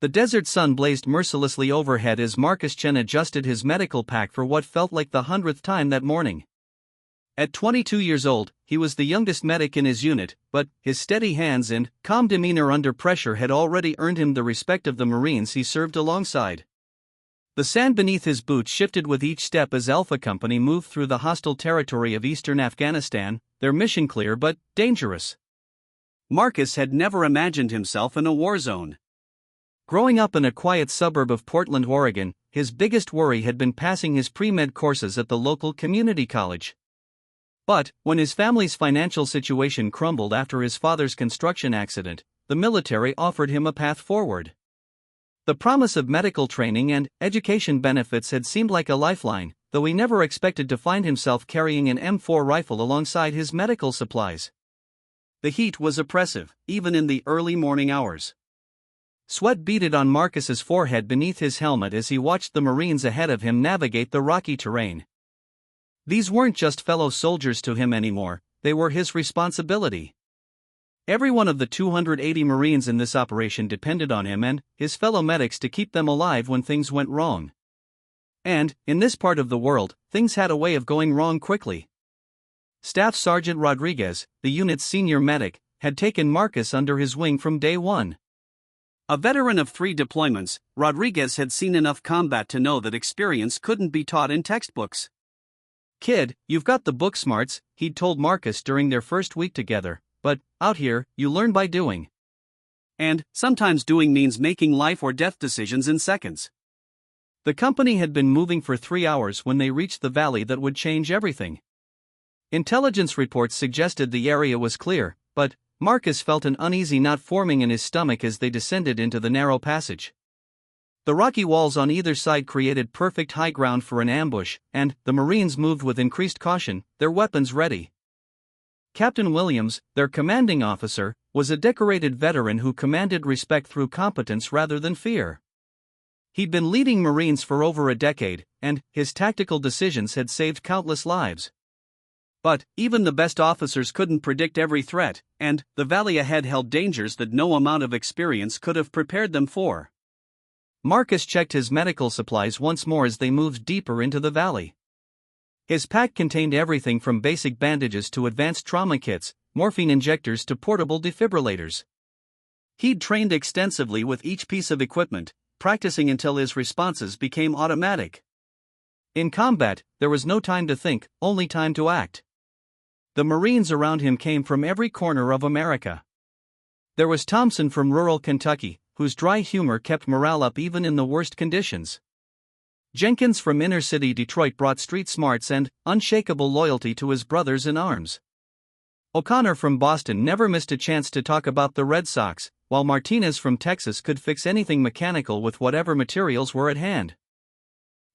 The desert sun blazed mercilessly overhead as Marcus Chen adjusted his medical pack for what felt like the 100th time that morning. At 22 years old, he was the youngest medic in his unit, but his steady hands and calm demeanor under pressure had already earned him the respect of the Marines he served alongside. The sand beneath his boots shifted with each step as Alpha Company moved through the hostile territory of eastern Afghanistan, their mission clear but dangerous. Marcus had never imagined himself in a war zone. Growing up in a quiet suburb of Portland, Oregon, his biggest worry had been passing his pre-med courses at the local community college. But, when his family's financial situation crumbled after his father's construction accident, the military offered him a path forward. The promise of medical training and education benefits had seemed like a lifeline, though he never expected to find himself carrying an M4 rifle alongside his medical supplies. The heat was oppressive, even in the early morning hours. Sweat beaded on Marcus's forehead beneath his helmet as he watched the Marines ahead of him navigate the rocky terrain. These weren't just fellow soldiers to him anymore, they were his responsibility. Every one of the 280 Marines in this operation depended on him and his fellow medics to keep them alive when things went wrong. And, in this part of the world, things had a way of going wrong quickly. Staff Sergeant Rodriguez, the unit's senior medic, had taken Marcus under his wing from day one. A veteran of 3 deployments, Rodriguez had seen enough combat to know that experience couldn't be taught in textbooks. "Kid, you've got the book smarts," he'd told Marcus during their first week together, "but, out here, you learn by doing. And, sometimes doing means making life or death decisions in seconds." The company had been moving for 3 hours when they reached the valley that would change everything. Intelligence reports suggested the area was clear, but Marcus felt an uneasy knot forming in his stomach as they descended into the narrow passage. The rocky walls on either side created perfect high ground for an ambush, and the Marines moved with increased caution, their weapons ready. Captain Williams, their commanding officer, was a decorated veteran who commanded respect through competence rather than fear. He'd been leading Marines for over a decade, and his tactical decisions had saved countless lives. But even the best officers couldn't predict every threat, and the valley ahead held dangers that no amount of experience could have prepared them for. Marcus checked his medical supplies once more as they moved deeper into the valley. His pack contained everything from basic bandages to advanced trauma kits, morphine injectors to portable defibrillators. He'd trained extensively with each piece of equipment, practicing until his responses became automatic. In combat, there was no time to think, only time to act. The Marines around him came from every corner of America. There was Thompson from rural Kentucky, whose dry humor kept morale up even in the worst conditions. Jenkins from inner-city Detroit brought street smarts and unshakable loyalty to his brothers in arms. O'Connor from Boston never missed a chance to talk about the Red Sox, while Martinez from Texas could fix anything mechanical with whatever materials were at hand.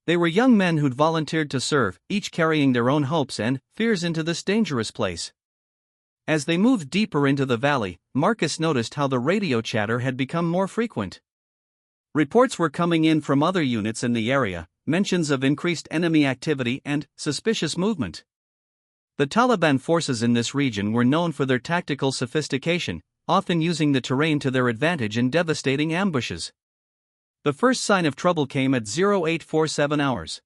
They were young men who'd volunteered to serve, each carrying their own hopes and fears into this dangerous place. As they moved deeper into the valley, Marcus noticed how the radio chatter had become more frequent. Reports were coming in from other units in the area, mentions of increased enemy activity and suspicious movement. The Taliban forces in this region were known for their tactical sophistication, often using the terrain to their advantage in devastating ambushes. The first sign of trouble came at 0847 hours.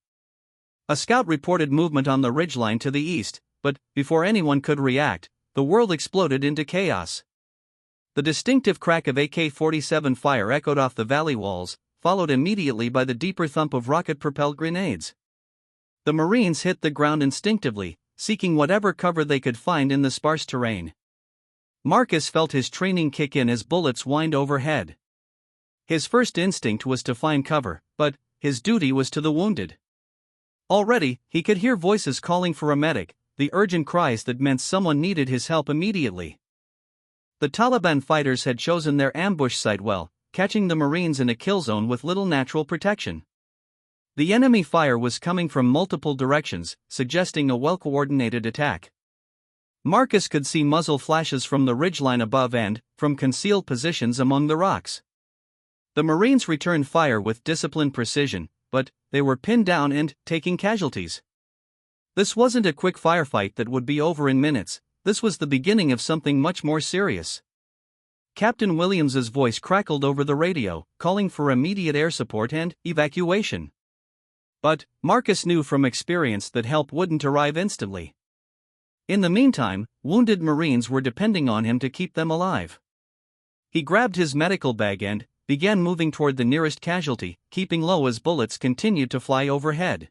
A scout reported movement on the ridgeline to the east, but before anyone could react, the world exploded into chaos. The distinctive crack of AK-47 fire echoed off the valley walls, followed immediately by the deeper thump of rocket-propelled grenades. The Marines hit the ground instinctively, seeking whatever cover they could find in the sparse terrain. Marcus felt his training kick in as bullets whined overhead. His first instinct was to find cover, but his duty was to the wounded. Already, he could hear voices calling for a medic, the urgent cries that meant someone needed his help immediately. The Taliban fighters had chosen their ambush site well, catching the Marines in a kill zone with little natural protection. The enemy fire was coming from multiple directions, suggesting a well-coordinated attack. Marcus could see muzzle flashes from the ridgeline above and from concealed positions among the rocks. The Marines returned fire with disciplined precision, but they were pinned down and taking casualties. This wasn't a quick firefight that would be over in minutes, this was the beginning of something much more serious. Captain Williams's voice crackled over the radio, calling for immediate air support and evacuation. But Marcus knew from experience that help wouldn't arrive instantly. In the meantime, wounded Marines were depending on him to keep them alive. He grabbed his medical bag and began moving toward the nearest casualty, keeping low as bullets continued to fly overhead.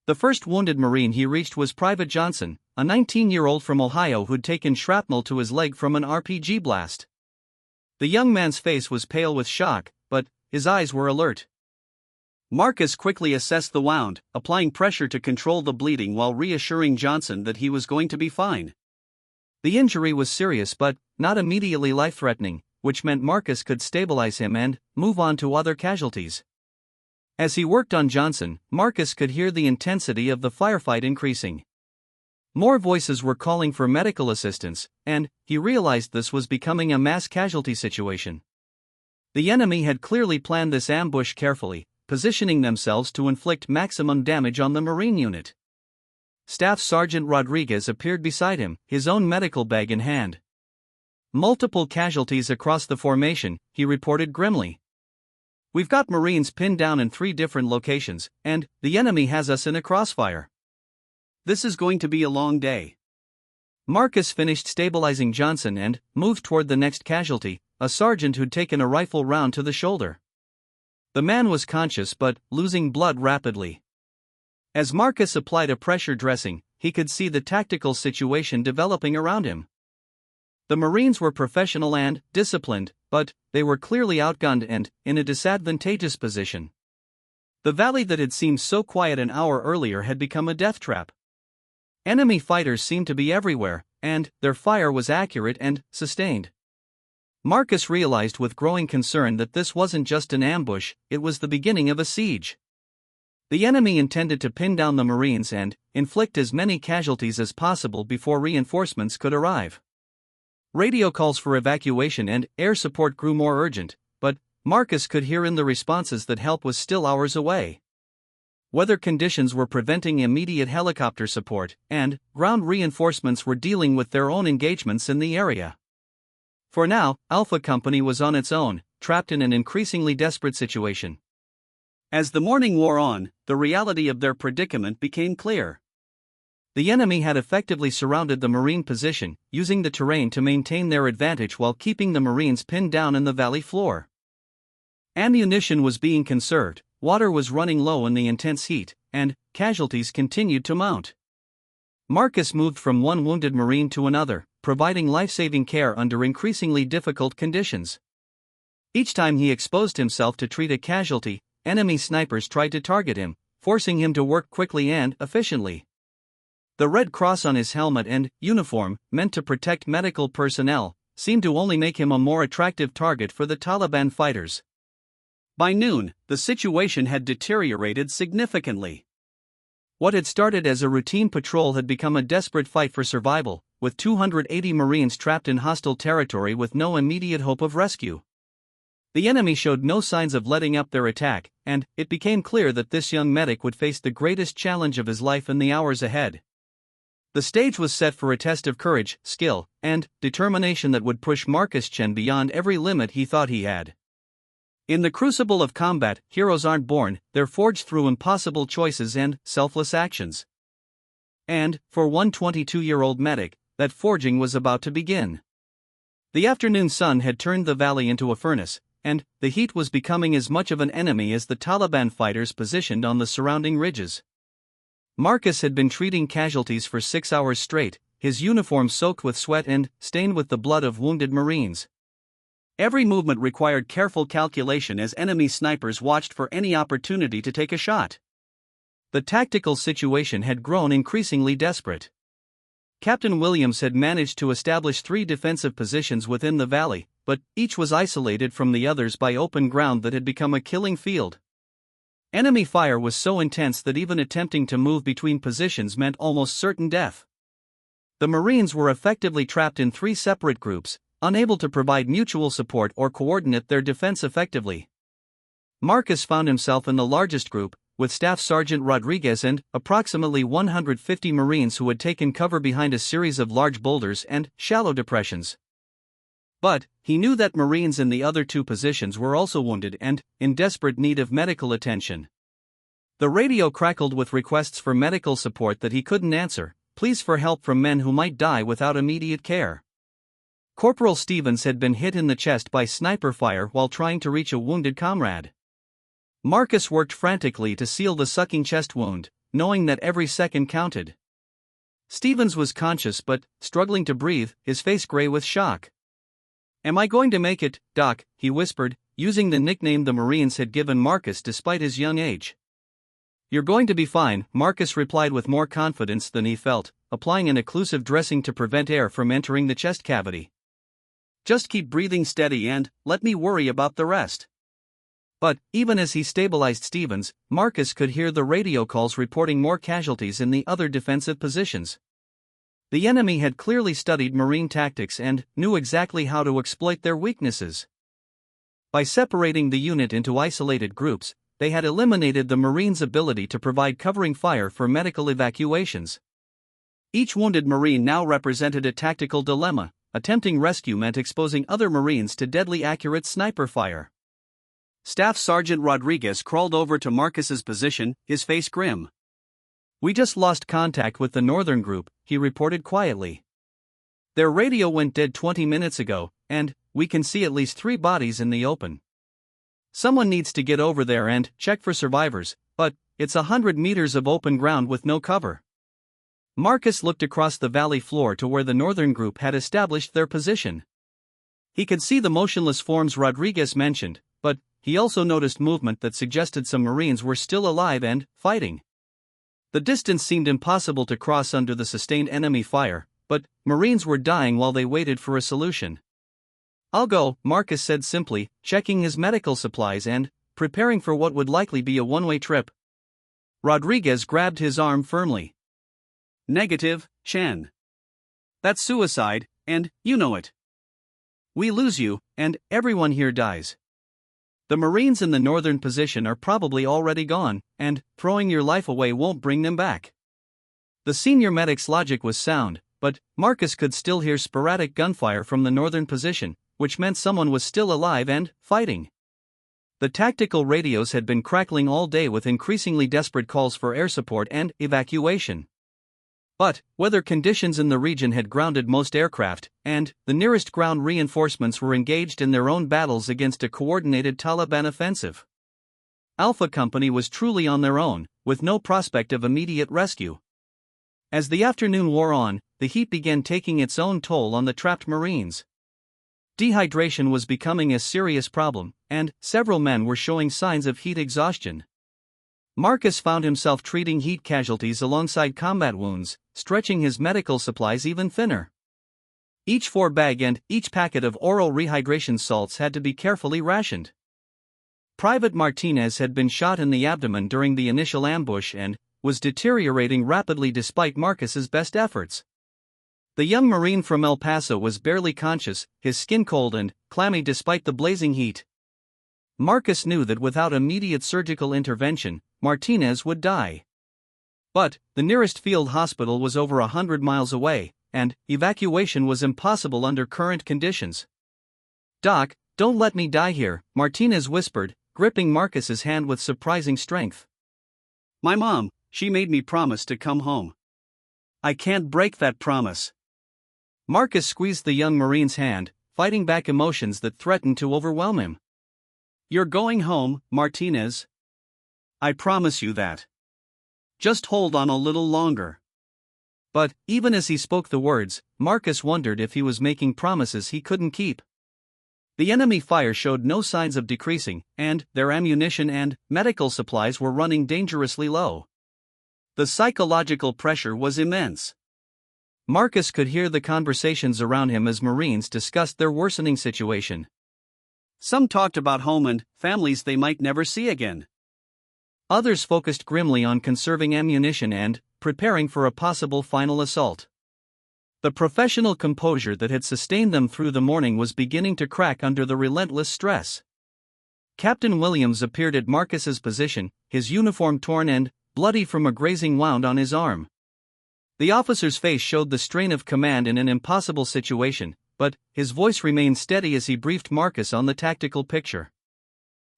The first wounded Marine he reached was Private Johnson, a 19-year-old from Ohio who'd taken shrapnel to his leg from an RPG blast. The young man's face was pale with shock, but his eyes were alert. Marcus quickly assessed the wound, applying pressure to control the bleeding while reassuring Johnson that he was going to be fine. The injury was serious but not immediately life-threatening, which meant Marcus could stabilize him and move on to other casualties. As he worked on Johnson, Marcus could hear the intensity of the firefight increasing. More voices were calling for medical assistance, and he realized this was becoming a mass casualty situation. The enemy had clearly planned this ambush carefully, positioning themselves to inflict maximum damage on the Marine unit. Staff Sergeant Rodriguez appeared beside him, his own medical bag in hand. "Multiple casualties across the formation," he reported grimly. "We've got Marines pinned down in 3 different locations, and the enemy has us in a crossfire. This is going to be a long day." Marcus finished stabilizing Johnson and moved toward the next casualty, a sergeant who'd taken a rifle round to the shoulder. The man was conscious but losing blood rapidly. As Marcus applied a pressure dressing, he could see the tactical situation developing around him. The Marines were professional and disciplined, but they were clearly outgunned and in a disadvantageous position. The valley that had seemed so quiet an hour earlier had become a death trap. Enemy fighters seemed to be everywhere, and their fire was accurate and sustained. Marcus realized with growing concern that this wasn't just an ambush, it was the beginning of a siege. The enemy intended to pin down the Marines and inflict as many casualties as possible before reinforcements could arrive. Radio calls for evacuation and air support grew more urgent, but Marcus could hear in the responses that help was still hours away. Weather conditions were preventing immediate helicopter support, and ground reinforcements were dealing with their own engagements in the area. For now, Alpha Company was on its own, trapped in an increasingly desperate situation. As the morning wore on, the reality of their predicament became clear. The enemy had effectively surrounded the Marine position, using the terrain to maintain their advantage while keeping the Marines pinned down in the valley floor. Ammunition was being conserved, water was running low in the intense heat, and casualties continued to mount. Marcus moved from one wounded Marine to another, providing life-saving care under increasingly difficult conditions. Each time he exposed himself to treat a casualty, enemy snipers tried to target him, forcing him to work quickly and efficiently. The red cross on his helmet and uniform, meant to protect medical personnel, seemed to only make him a more attractive target for the Taliban fighters. By noon, the situation had deteriorated significantly. What had started as a routine patrol had become a desperate fight for survival, with 280 Marines trapped in hostile territory with no immediate hope of rescue. The enemy showed no signs of letting up their attack, and it became clear that this young medic would face the greatest challenge of his life in the hours ahead. The stage was set for a test of courage, skill, and determination that would push Marcus Chen beyond every limit he thought he had. In the crucible of combat, heroes aren't born, they're forged through impossible choices and selfless actions. And, for one 22-year-old medic, that forging was about to begin. The afternoon sun had turned the valley into a furnace, and the heat was becoming as much of an enemy as the Taliban fighters positioned on the surrounding ridges. Marcus had been treating casualties for 6 hours straight, his uniform soaked with sweat and stained with the blood of wounded Marines. Every movement required careful calculation as enemy snipers watched for any opportunity to take a shot. The tactical situation had grown increasingly desperate. Captain Williams had managed to establish 3 defensive positions within the valley, but each was isolated from the others by open ground that had become a killing field. Enemy fire was so intense that even attempting to move between positions meant almost certain death. The Marines were effectively trapped in 3 separate groups, unable to provide mutual support or coordinate their defense effectively. Marcus found himself in the largest group, with Staff Sergeant Rodriguez and approximately 150 Marines who had taken cover behind a series of large boulders and shallow depressions. But he knew that Marines in the other two positions were also wounded and in desperate need of medical attention. The radio crackled with requests for medical support that he couldn't answer, pleas for help from men who might die without immediate care. Corporal Stevens had been hit in the chest by sniper fire while trying to reach a wounded comrade. Marcus worked frantically to seal the sucking chest wound, knowing that every second counted. Stevens was conscious but struggling to breathe, his face gray with shock. "Am I going to make it, Doc?" he whispered, using the nickname the Marines had given Marcus despite his young age. "You're going to be fine," Marcus replied with more confidence than he felt, applying an occlusive dressing to prevent air from entering the chest cavity. "Just keep breathing steady and let me worry about the rest." But even as he stabilized Stevens, Marcus could hear the radio calls reporting more casualties in the other defensive positions. The enemy had clearly studied Marine tactics and knew exactly how to exploit their weaknesses. By separating the unit into isolated groups, they had eliminated the Marines' ability to provide covering fire for medical evacuations. Each wounded Marine now represented a tactical dilemma. Attempting rescue meant exposing other Marines to deadly accurate sniper fire. Staff Sergeant Rodriguez crawled over to Marcus's position, his face grim. "We just lost contact with the northern group," he reported quietly. "Their radio went dead 20 minutes ago, and we can see at least 3 bodies in the open. Someone needs to get over there and check for survivors, but it's 100 meters of open ground with no cover." Marcus looked across the valley floor to where the northern group had established their position. He could see the motionless forms Rodriguez mentioned, but he also noticed movement that suggested some Marines were still alive and fighting. The distance seemed impossible to cross under the sustained enemy fire, but Marines were dying while they waited for a solution. "I'll go," Marcus said simply, checking his medical supplies and preparing for what would likely be a one-way trip. Rodriguez grabbed his arm firmly. "Negative, Chen. That's suicide, and you know it. We lose you, and everyone here dies. The Marines in the northern position are probably already gone, and throwing your life away won't bring them back." The senior medic's logic was sound, but Marcus could still hear sporadic gunfire from the northern position, which meant someone was still alive and fighting. The tactical radios had been crackling all day with increasingly desperate calls for air support and evacuation. But weather conditions in the region had grounded most aircraft, and the nearest ground reinforcements were engaged in their own battles against a coordinated Taliban offensive. Alpha Company was truly on their own, with no prospect of immediate rescue. As the afternoon wore on, the heat began taking its own toll on the trapped Marines. Dehydration was becoming a serious problem, and several men were showing signs of heat exhaustion. Marcus found himself treating heat casualties alongside combat wounds, stretching his medical supplies even thinner. Each 4-bag and each packet of oral rehydration salts had to be carefully rationed. Private Martinez had been shot in the abdomen during the initial ambush and was deteriorating rapidly despite Marcus's best efforts. The young Marine from El Paso was barely conscious, his skin cold and clammy despite the blazing heat. Marcus knew that without immediate surgical intervention, Martinez would die. But the nearest field hospital was over 100 miles away, and evacuation was impossible under current conditions. "Doc, don't let me die here," Martinez whispered, gripping Marcus's hand with surprising strength. "My mom, she made me promise to come home. I can't break that promise." Marcus squeezed the young Marine's hand, fighting back emotions that threatened to overwhelm him. "You're going home, Martinez. I promise you that. Just hold on a little longer." But even as he spoke the words, Marcus wondered if he was making promises he couldn't keep. The enemy fire showed no signs of decreasing, and their ammunition and medical supplies were running dangerously low. The psychological pressure was immense. Marcus could hear the conversations around him as Marines discussed their worsening situation. Some talked about home and families they might never see again. Others focused grimly on conserving ammunition and preparing for a possible final assault. The professional composure that had sustained them through the morning was beginning to crack under the relentless stress. Captain Williams appeared at Marcus's position, his uniform torn and bloody from a grazing wound on his arm. The officer's face showed the strain of command in an impossible situation, but his voice remained steady as he briefed Marcus on the tactical picture.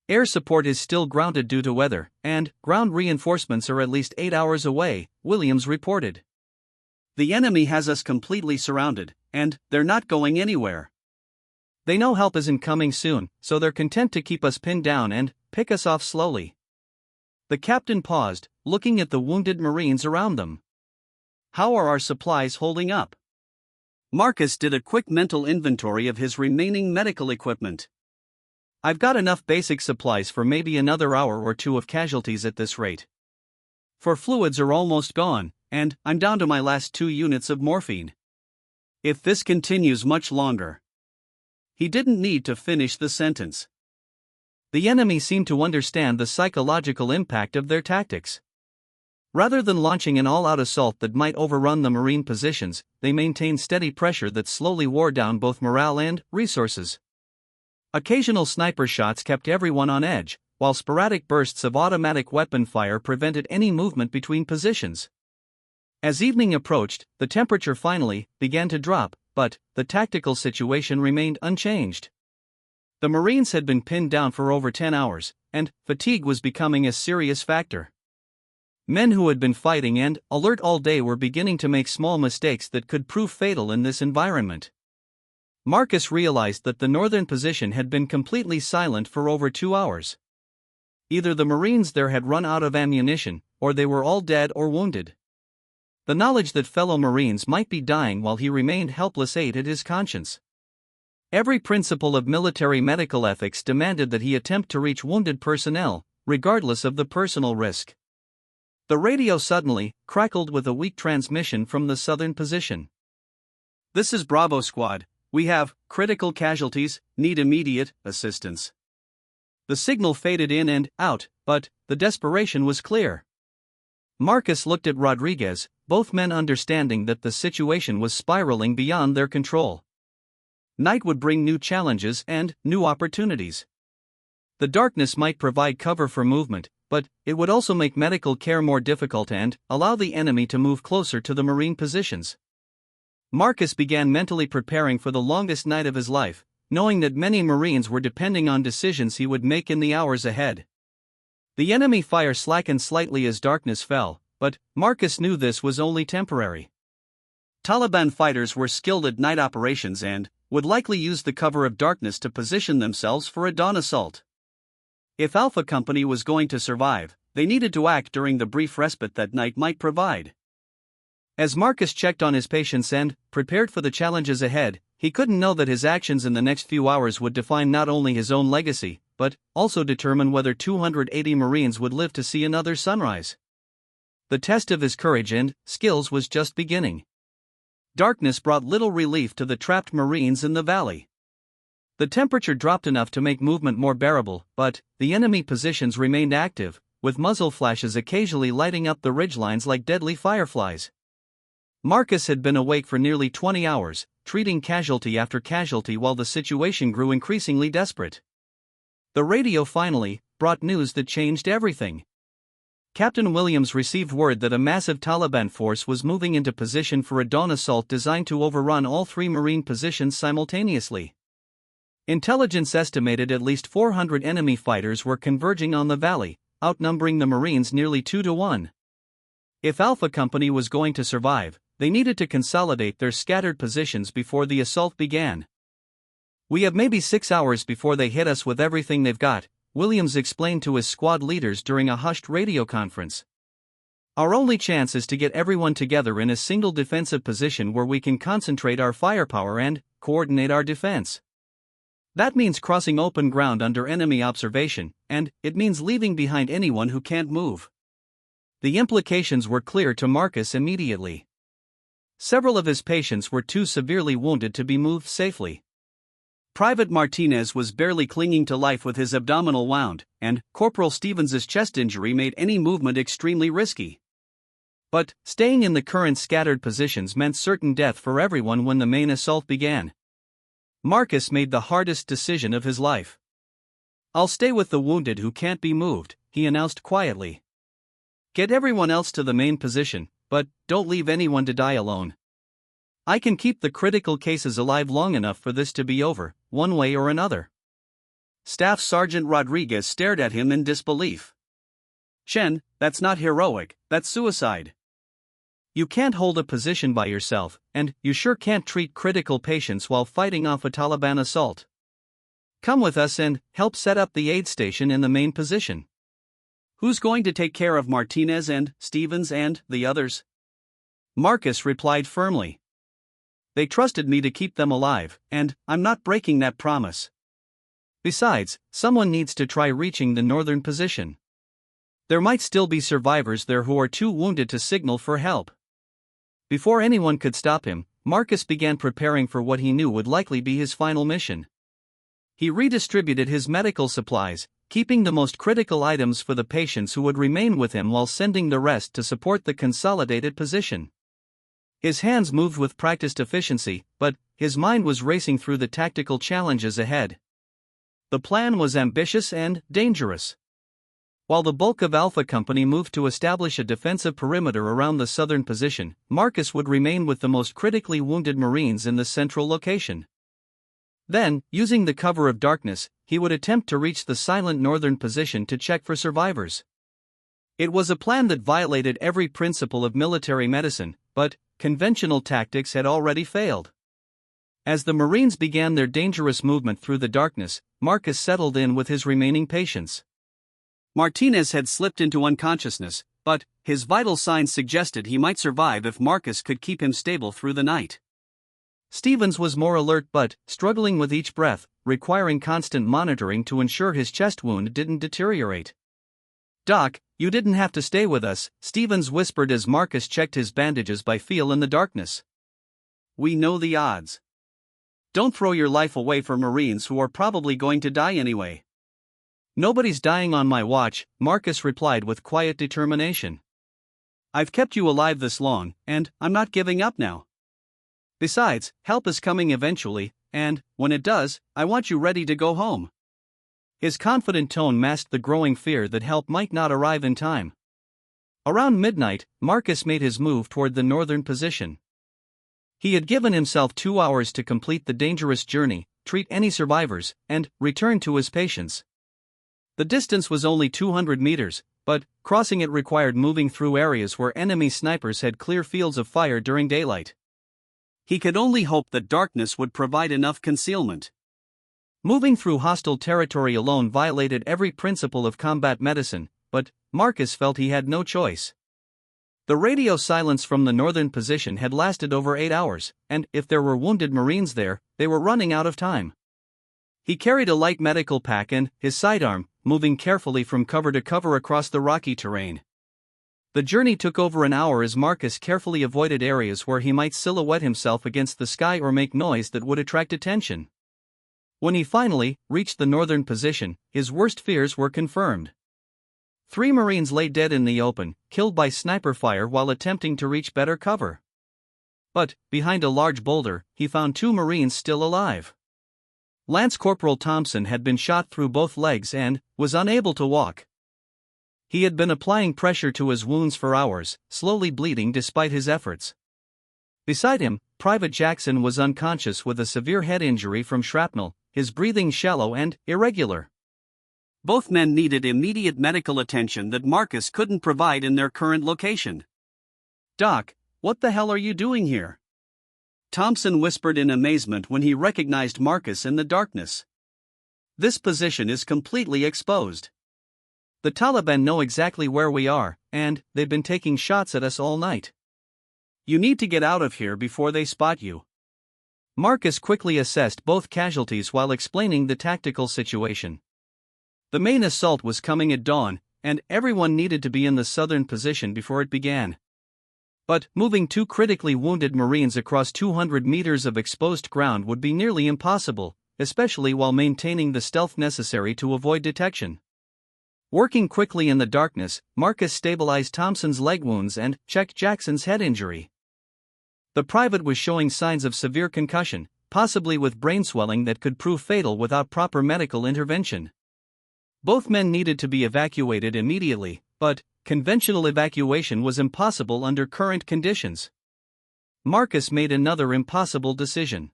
Air support is still grounded due to weather, and ground reinforcements are at least 8 hours away, Williams reported. The enemy has us completely surrounded, and they're not going anywhere. They know help isn't coming soon, so they're content to keep us pinned down and pick us off slowly. The captain paused, looking at the wounded Marines around them. How are our supplies holding up? Marcus did a quick mental inventory of his remaining medical equipment. I've got enough basic supplies for maybe another hour or two of casualties at this rate. For fluids are almost gone, and I'm down to my last 2 units of morphine. If this continues much longer. He didn't need to finish the sentence. The enemy seemed to understand the psychological impact of their tactics. Rather than launching an all-out assault that might overrun the Marine positions, they maintained steady pressure that slowly wore down both morale and resources. Occasional sniper shots kept everyone on edge, while sporadic bursts of automatic weapon fire prevented any movement between positions. As evening approached, the temperature finally began to drop, but the tactical situation remained unchanged. The Marines had been pinned down for over 10 hours, and fatigue was becoming a serious factor. Men who had been fighting and alert all day were beginning to make small mistakes that could prove fatal in this environment. Marcus realized that the northern position had been completely silent for over 2 hours. Either the Marines there had run out of ammunition, or they were all dead or wounded. The knowledge that fellow Marines might be dying while he remained helpless ate at his conscience. Every principle of military medical ethics demanded that he attempt to reach wounded personnel, regardless of the personal risk. The radio suddenly crackled with a weak transmission from the southern position. This is Bravo Squad. We have critical casualties, need immediate assistance. The signal faded in and out, but the desperation was clear. Marcus looked at Rodriguez, both men understanding that the situation was spiraling beyond their control. Night would bring new challenges and new opportunities. The darkness might provide cover for movement, but it would also make medical care more difficult and allow the enemy to move closer to the Marine positions. Marcus began mentally preparing for the longest night of his life, knowing that many Marines were depending on decisions he would make in the hours ahead. The enemy fire slackened slightly as darkness fell, but Marcus knew this was only temporary. Taliban fighters were skilled at night operations and would likely use the cover of darkness to position themselves for a dawn assault. If Alpha Company was going to survive, they needed to act during the brief respite that night might provide. As Marcus checked on his patients and prepared for the challenges ahead, he couldn't know that his actions in the next few hours would define not only his own legacy, but also determine whether 280 Marines would live to see another sunrise. The test of his courage and skills was just beginning. Darkness brought little relief to the trapped Marines in the valley. The temperature dropped enough to make movement more bearable, but the enemy positions remained active, with muzzle flashes occasionally lighting up the ridgelines like deadly fireflies. Marcus had been awake for nearly 20 hours, treating casualty after casualty while the situation grew increasingly desperate. The radio finally brought news that changed everything. Captain Williams received word that a massive Taliban force was moving into position for a dawn assault designed to overrun all 3 Marine positions simultaneously. Intelligence estimated at least 400 enemy fighters were converging on the valley, outnumbering the Marines nearly 2-1. If Alpha Company was going to survive, they needed to consolidate their scattered positions before the assault began. We have maybe 6 hours before they hit us with everything they've got, Williams explained to his squad leaders during a hushed radio conference. Our only chance is to get everyone together in a single defensive position where we can concentrate our firepower and coordinate our defense. That means crossing open ground under enemy observation, and it means leaving behind anyone who can't move. The implications were clear to Marcus immediately. Several of his patients were too severely wounded to be moved safely. Private Martinez was barely clinging to life with his abdominal wound, and Corporal Stevens's chest injury made any movement extremely risky. But staying in the current scattered positions meant certain death for everyone when the main assault began. Marcus made the hardest decision of his life. I'll stay with the wounded who can't be moved, he announced quietly. Get everyone else to the main position, but don't leave anyone to die alone. I can keep the critical cases alive long enough for this to be over, one way or another." Staff Sergeant Rodriguez stared at him in disbelief. "Chen, that's not heroic, that's suicide. You can't hold a position by yourself, and you sure can't treat critical patients while fighting off a Taliban assault. Come with us and help set up the aid station in the main position." "Who's going to take care of Martinez and Stevens and the others?" Marcus replied firmly. "They trusted me to keep them alive, and I'm not breaking that promise. Besides, someone needs to try reaching the northern position. There might still be survivors there who are too wounded to signal for help." Before anyone could stop him, Marcus began preparing for what he knew would likely be his final mission. He redistributed his medical supplies, keeping the most critical items for the patients who would remain with him while sending the rest to support the consolidated position. His hands moved with practiced efficiency, but his mind was racing through the tactical challenges ahead. The plan was ambitious and dangerous. While the bulk of Alpha Company moved to establish a defensive perimeter around the southern position, Marcus would remain with the most critically wounded Marines in the central location. Then, using the cover of darkness, he would attempt to reach the silent northern position to check for survivors. It was a plan that violated every principle of military medicine, but conventional tactics had already failed. As the Marines began their dangerous movement through the darkness, Marcus settled in with his remaining patients. Martinez had slipped into unconsciousness, but his vital signs suggested he might survive if Marcus could keep him stable through the night. Stevens was more alert but struggling with each breath, requiring constant monitoring to ensure his chest wound didn't deteriorate. "Doc, you didn't have to stay with us," Stevens whispered as Marcus checked his bandages by feel in the darkness. "We know the odds. Don't throw your life away for Marines who are probably going to die anyway." "Nobody's dying on my watch," Marcus replied with quiet determination. "I've kept you alive this long, and I'm not giving up now. Besides, help is coming eventually, and, when it does, I want you ready to go home." His confident tone masked the growing fear that help might not arrive in time. Around midnight, Marcus made his move toward the northern position. He had given himself 2 hours to complete the dangerous journey, treat any survivors, and return to his patients. The distance was only 200 meters, but crossing it required moving through areas where enemy snipers had clear fields of fire during daylight. He could only hope that darkness would provide enough concealment. Moving through hostile territory alone violated every principle of combat medicine, but Marcus felt he had no choice. The radio silence from the northern position had lasted over 8 hours, and if there were wounded Marines there, they were running out of time. He carried a light medical pack and his sidearm, moving carefully from cover to cover across the rocky terrain. The journey took over an hour as Marcus carefully avoided areas where he might silhouette himself against the sky or make noise that would attract attention. When he finally reached the northern position, his worst fears were confirmed. 3 Marines lay dead in the open, killed by sniper fire while attempting to reach better cover. But, behind a large boulder, he found 2 Marines still alive. Lance Corporal Thompson had been shot through both legs and was unable to walk. He had been applying pressure to his wounds for hours, slowly bleeding despite his efforts. Beside him, Private Jackson was unconscious with a severe head injury from shrapnel, his breathing shallow and irregular. Both men needed immediate medical attention that Marcus couldn't provide in their current location. "Doc, what the hell are you doing here?" Thompson whispered in amazement when he recognized Marcus in the darkness. "This position is completely exposed. The Taliban know exactly where we are, and they've been taking shots at us all night. You need to get out of here before they spot you." Marcus quickly assessed both casualties while explaining the tactical situation. The main assault was coming at dawn, and everyone needed to be in the southern position before it began. But moving 2 critically wounded Marines across 200 meters of exposed ground would be nearly impossible, especially while maintaining the stealth necessary to avoid detection. Working quickly in the darkness, Marcus stabilized Thompson's leg wounds and checked Jackson's head injury. The private was showing signs of severe concussion, possibly with brain swelling that could prove fatal without proper medical intervention. Both men needed to be evacuated immediately, but conventional evacuation was impossible under current conditions. Marcus made another impossible decision.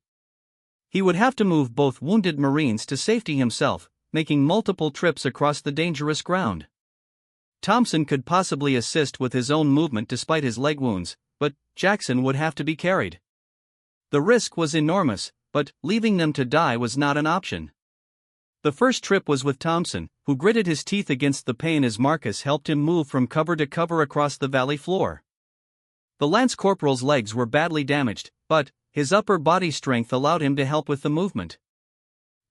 He would have to move both wounded Marines to safety himself, making multiple trips across the dangerous ground. Thompson could possibly assist with his own movement despite his leg wounds, but Jackson would have to be carried. The risk was enormous, but leaving them to die was not an option. The first trip was with Thompson, who gritted his teeth against the pain as Marcus helped him move from cover to cover across the valley floor. The Lance Corporal's legs were badly damaged, but his upper body strength allowed him to help with the movement.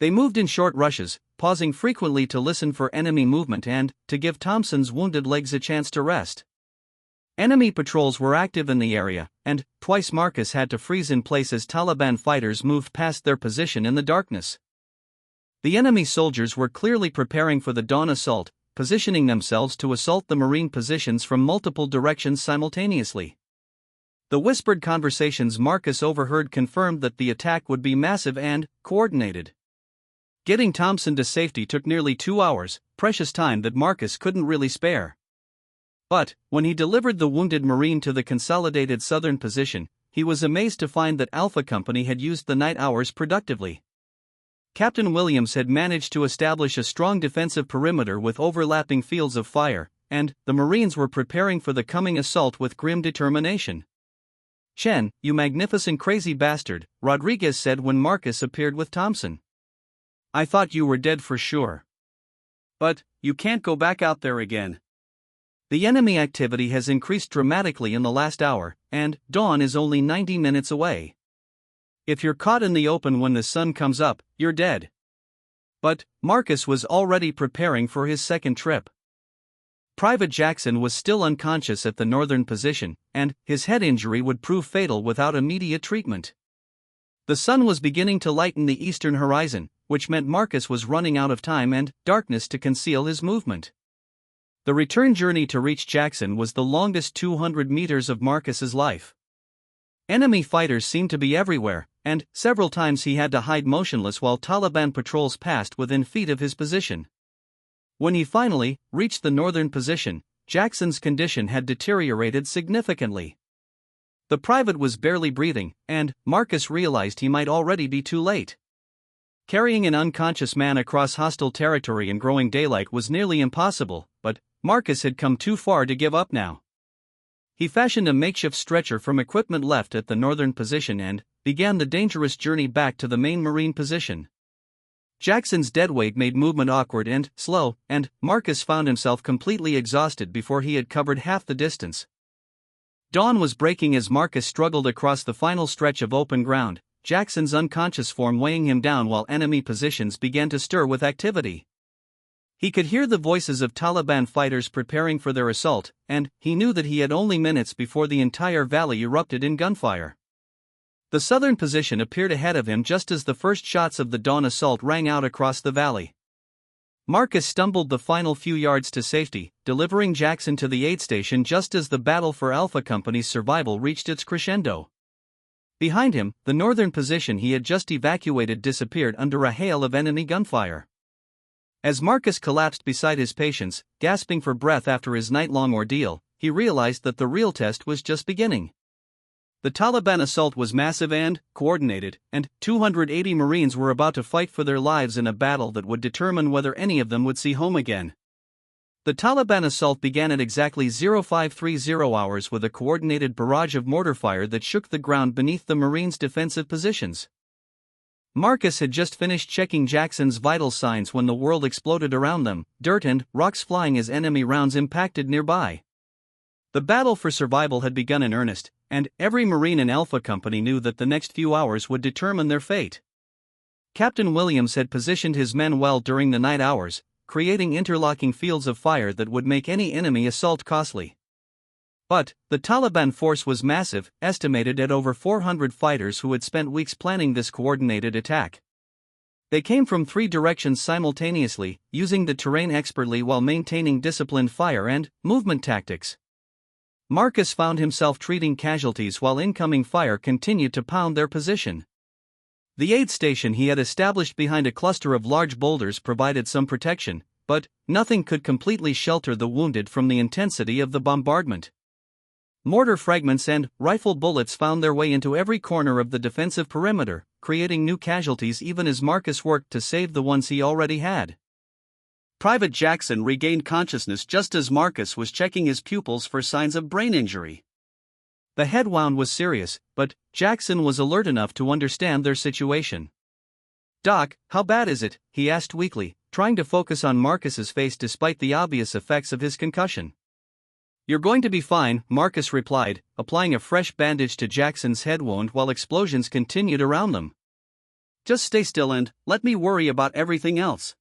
They moved in short rushes, pausing frequently to listen for enemy movement and to give Thompson's wounded legs a chance to rest. Enemy patrols were active in the area, and twice Marcus had to freeze in place as Taliban fighters moved past their position in the darkness. The enemy soldiers were clearly preparing for the dawn assault, positioning themselves to assault the Marine positions from multiple directions simultaneously. The whispered conversations Marcus overheard confirmed that the attack would be massive and coordinated. Getting Thompson to safety took nearly 2 hours, precious time that Marcus couldn't really spare. But, when he delivered the wounded Marine to the consolidated southern position, he was amazed to find that Alpha Company had used the night hours productively. Captain Williams had managed to establish a strong defensive perimeter with overlapping fields of fire, and the Marines were preparing for the coming assault with grim determination. "Chen, you magnificent crazy bastard," Rodriguez said when Marcus appeared with Thompson. "I thought you were dead for sure. But you can't go back out there again. The enemy activity has increased dramatically in the last hour, and dawn is only 90 minutes away. If you're caught in the open when the sun comes up, you're dead." But Marcus was already preparing for his second trip. Private Jackson was still unconscious at the northern position, and his head injury would prove fatal without immediate treatment. The sun was beginning to lighten the eastern horizon, which meant Marcus was running out of time and darkness to conceal his movement. The return journey to reach Jackson was the longest 200 meters of Marcus's life. Enemy fighters seemed to be everywhere, and several times he had to hide motionless while Taliban patrols passed within feet of his position. When he finally reached the northern position, Jackson's condition had deteriorated significantly. The private was barely breathing, and Marcus realized he might already be too late. Carrying an unconscious man across hostile territory in growing daylight was nearly impossible, but Marcus had come too far to give up now. He fashioned a makeshift stretcher from equipment left at the northern position and began the dangerous journey back to the main Marine position. Jackson's deadweight made movement awkward and slow, and Marcus found himself completely exhausted before he had covered half the distance. Dawn was breaking as Marcus struggled across the final stretch of open ground, Jackson's unconscious form weighing him down while enemy positions began to stir with activity. He could hear the voices of Taliban fighters preparing for their assault, and he knew that he had only minutes before the entire valley erupted in gunfire. The southern position appeared ahead of him just as the first shots of the dawn assault rang out across the valley. Marcus stumbled the final few yards to safety, delivering Jackson to the aid station just as the battle for Alpha Company's survival reached its crescendo. Behind him, the northern position he had just evacuated disappeared under a hail of enemy gunfire. As Marcus collapsed beside his patients, gasping for breath after his night-long ordeal, he realized that the real test was just beginning. The Taliban assault was massive and coordinated, and 280 Marines were about to fight for their lives in a battle that would determine whether any of them would see home again. The Taliban assault began at exactly 0530 hours with a coordinated barrage of mortar fire that shook the ground beneath the Marines' defensive positions. Marcus had just finished checking Jackson's vital signs when the world exploded around them, dirt and rocks flying as enemy rounds impacted nearby. The battle for survival had begun in earnest, and every Marine in Alpha Company knew that the next few hours would determine their fate. Captain Williams had positioned his men well during the night hours, creating interlocking fields of fire that would make any enemy assault costly. But the Taliban force was massive, estimated at over 400 fighters who had spent weeks planning this coordinated attack. They came from 3 directions simultaneously, using the terrain expertly while maintaining disciplined fire and movement tactics. Marcus found himself treating casualties while incoming fire continued to pound their position. The aid station he had established behind a cluster of large boulders provided some protection, but nothing could completely shelter the wounded from the intensity of the bombardment. Mortar fragments and rifle bullets found their way into every corner of the defensive perimeter, creating new casualties even as Marcus worked to save the ones he already had. Private Jackson regained consciousness just as Marcus was checking his pupils for signs of brain injury. The head wound was serious, but Jackson was alert enough to understand their situation. "Doc, how bad is it?" he asked weakly, trying to focus on Marcus's face despite the obvious effects of his concussion. "You're going to be fine," Marcus replied, applying a fresh bandage to Jackson's head wound while explosions continued around them. "Just stay still and let me worry about everything else.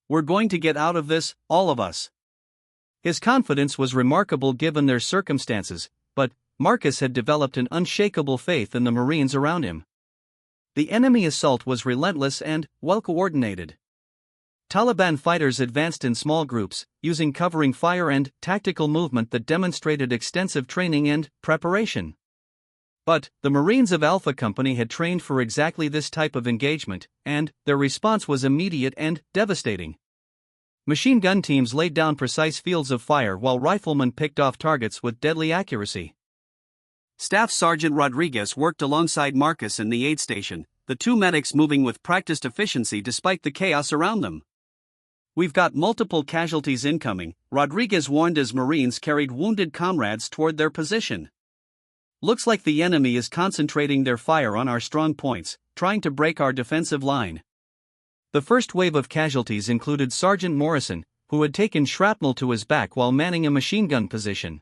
We're going to get out of this, all of us." His confidence was remarkable given their circumstances, but Marcus had developed an unshakable faith in the Marines around him. The enemy assault was relentless and well-coordinated. Taliban fighters advanced in small groups, using covering fire and tactical movement that demonstrated extensive training and preparation. But the Marines of Alpha Company had trained for exactly this type of engagement, and their response was immediate and devastating. Machine gun teams laid down precise fields of fire while riflemen picked off targets with deadly accuracy. Staff Sergeant Rodriguez worked alongside Marcus in the aid station, the two medics moving with practiced efficiency despite the chaos around them. "We've got multiple casualties incoming," Rodriguez warned as Marines carried wounded comrades toward their position. "Looks like the enemy is concentrating their fire on our strong points, trying to break our defensive line." The first wave of casualties included Sergeant Morrison, who had taken shrapnel to his back while manning a machine gun position.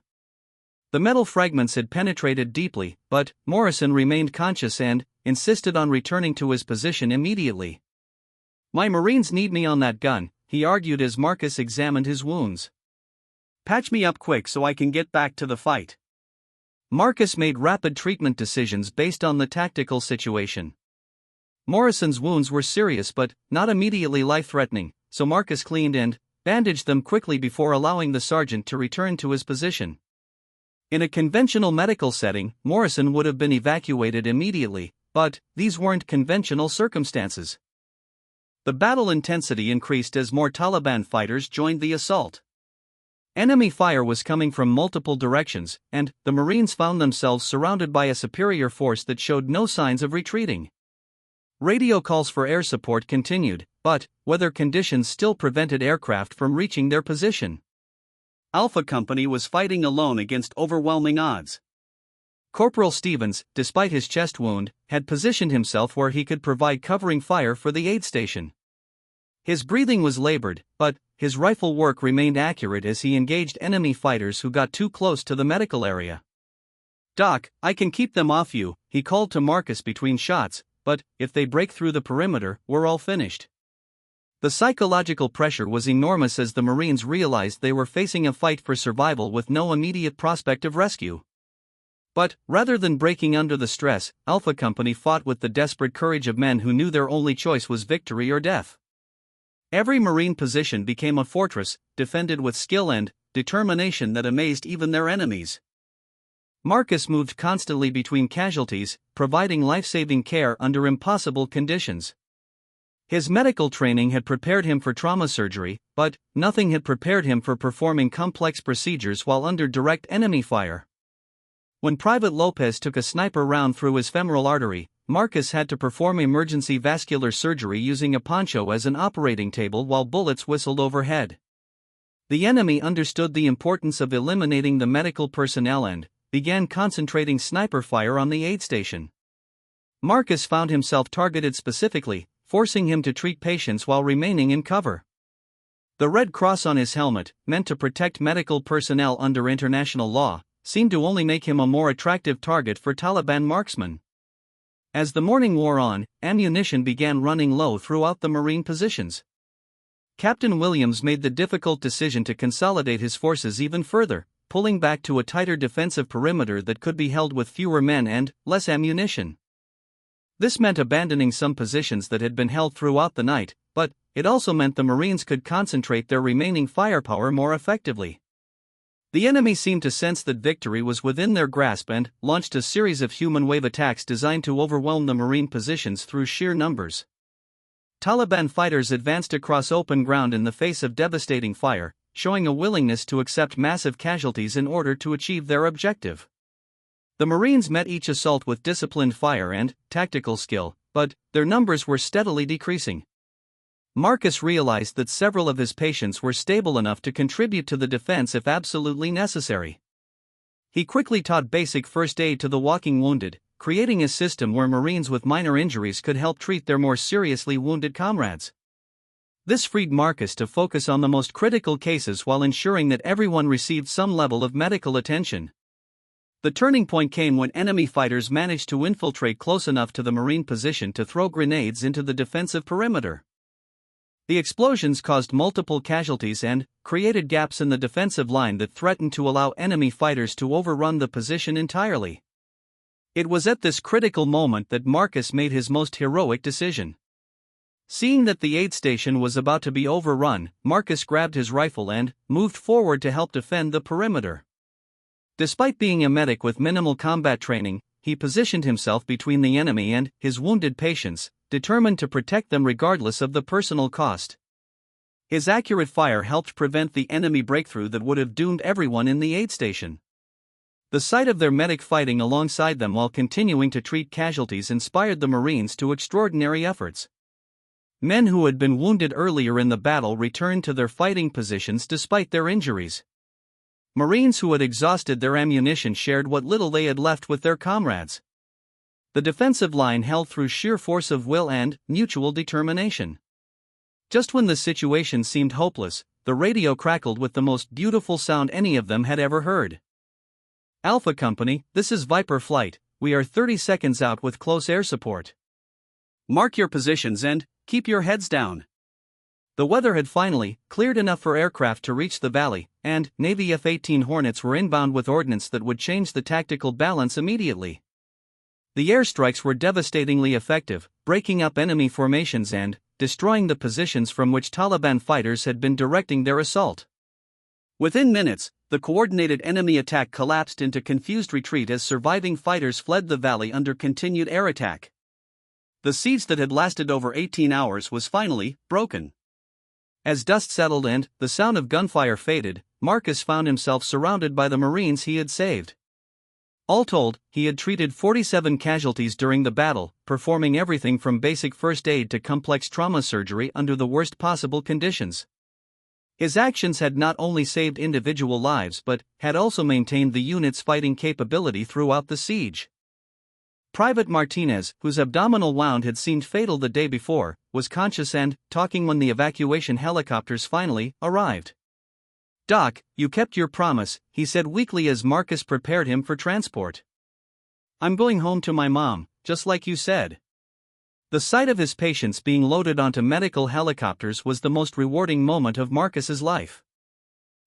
The metal fragments had penetrated deeply, but Morrison remained conscious and insisted on returning to his position immediately. "My Marines need me on that gun," he argued as Marcus examined his wounds. "Patch me up quick so I can get back to the fight." Marcus made rapid treatment decisions based on the tactical situation. Morrison's wounds were serious but not immediately life-threatening, so Marcus cleaned and bandaged them quickly before allowing the sergeant to return to his position. In a conventional medical setting, Morrison would have been evacuated immediately, but these weren't conventional circumstances. The battle intensity increased as more Taliban fighters joined the assault. Enemy fire was coming from multiple directions, and the Marines found themselves surrounded by a superior force that showed no signs of retreating. Radio calls for air support continued, but weather conditions still prevented aircraft from reaching their position. Alpha Company was fighting alone against overwhelming odds. Corporal Stevens, despite his chest wound, had positioned himself where he could provide covering fire for the aid station. His breathing was labored, but his rifle work remained accurate as he engaged enemy fighters who got too close to the medical area. "Doc, I can keep them off you," he called to Marcus between shots, "but if they break through the perimeter, we're all finished." The psychological pressure was enormous as the Marines realized they were facing a fight for survival with no immediate prospect of rescue. But, rather than breaking under the stress, Alpha Company fought with the desperate courage of men who knew their only choice was victory or death. Every Marine position became a fortress, defended with skill and determination that amazed even their enemies. Marcus moved constantly between casualties, providing life-saving care under impossible conditions. His medical training had prepared him for trauma surgery, but nothing had prepared him for performing complex procedures while under direct enemy fire. When Private Lopez took a sniper round through his femoral artery, Marcus had to perform emergency vascular surgery using a poncho as an operating table while bullets whistled overhead. The enemy understood the importance of eliminating the medical personnel and began concentrating sniper fire on the aid station. Marcus found himself targeted specifically, forcing him to treat patients while remaining in cover. The Red Cross on his helmet, meant to protect medical personnel under international law, seemed to only make him a more attractive target for Taliban marksmen. As the morning wore on, ammunition began running low throughout the Marine positions. Captain Williams made the difficult decision to consolidate his forces even further, pulling back to a tighter defensive perimeter that could be held with fewer men and less ammunition. This meant abandoning some positions that had been held throughout the night, but it also meant the Marines could concentrate their remaining firepower more effectively. The enemy seemed to sense that victory was within their grasp and launched a series of human wave attacks designed to overwhelm the Marine positions through sheer numbers. Taliban fighters advanced across open ground in the face of devastating fire, showing a willingness to accept massive casualties in order to achieve their objective. The Marines met each assault with disciplined fire and tactical skill, but their numbers were steadily decreasing. Marcus realized that several of his patients were stable enough to contribute to the defense if absolutely necessary. He quickly taught basic first aid to the walking wounded, creating a system where Marines with minor injuries could help treat their more seriously wounded comrades. This freed Marcus to focus on the most critical cases while ensuring that everyone received some level of medical attention. The turning point came when enemy fighters managed to infiltrate close enough to the Marine position to throw grenades into the defensive perimeter. The explosions caused multiple casualties and created gaps in the defensive line that threatened to allow enemy fighters to overrun the position entirely. It was at this critical moment that Marcus made his most heroic decision. Seeing that the aid station was about to be overrun, Marcus grabbed his rifle and moved forward to help defend the perimeter. Despite being a medic with minimal combat training, he positioned himself between the enemy and his wounded patients, determined to protect them regardless of the personal cost. His accurate fire helped prevent the enemy breakthrough that would have doomed everyone in the aid station. The sight of their medic fighting alongside them while continuing to treat casualties inspired the Marines to extraordinary efforts. Men who had been wounded earlier in the battle returned to their fighting positions despite their injuries. Marines who had exhausted their ammunition shared what little they had left with their comrades. The defensive line held through sheer force of will and mutual determination. Just when the situation seemed hopeless, the radio crackled with the most beautiful sound any of them had ever heard. "Alpha Company, this is Viper Flight, we are 30 seconds out with close air support. Mark your positions and keep your heads down." The weather had finally cleared enough for aircraft to reach the valley, and Navy F-18 Hornets were inbound with ordnance that would change the tactical balance immediately. The airstrikes were devastatingly effective, breaking up enemy formations and destroying the positions from which Taliban fighters had been directing their assault. Within minutes, the coordinated enemy attack collapsed into confused retreat as surviving fighters fled the valley under continued air attack. The siege that had lasted over 18 hours was finally broken. As dust settled and the sound of gunfire faded, Marcus found himself surrounded by the Marines he had saved. All told, he had treated 47 casualties during the battle, performing everything from basic first aid to complex trauma surgery under the worst possible conditions. His actions had not only saved individual lives but had also maintained the unit's fighting capability throughout the siege. Private Martinez, whose abdominal wound had seemed fatal the day before, was conscious and talking when the evacuation helicopters finally arrived. "Doc, you kept your promise," he said weakly as Marcus prepared him for transport. "I'm going home to my mom, just like you said." The sight of his patients being loaded onto medical helicopters was the most rewarding moment of Marcus's life.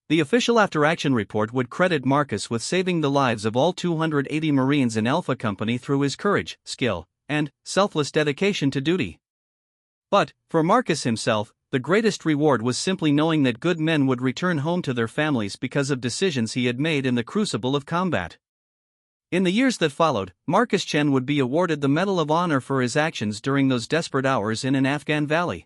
The official after-action report would credit Marcus with saving the lives of all 280 Marines in Alpha Company through his courage, skill, and selfless dedication to duty. But, for Marcus himself, the greatest reward was simply knowing that good men would return home to their families because of decisions he had made in the crucible of combat. In the years that followed, Marcus Chen would be awarded the Medal of Honor for his actions during those desperate hours in an Afghan valley.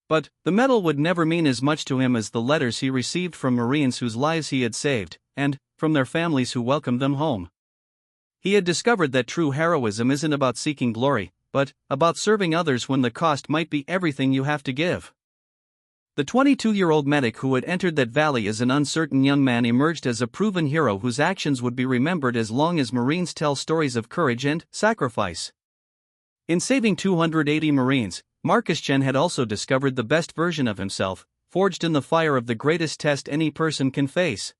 But the medal would never mean as much to him as the letters he received from Marines whose lives he had saved, and from their families who welcomed them home. He had discovered that true heroism isn't about seeking glory, but about serving others when the cost might be everything you have to give. The 22-year-old medic who had entered that valley as an uncertain young man emerged as a proven hero whose actions would be remembered as long as Marines tell stories of courage and sacrifice. In saving 280 Marines, Marcus Chen had also discovered the best version of himself, forged in the fire of the greatest test any person can face.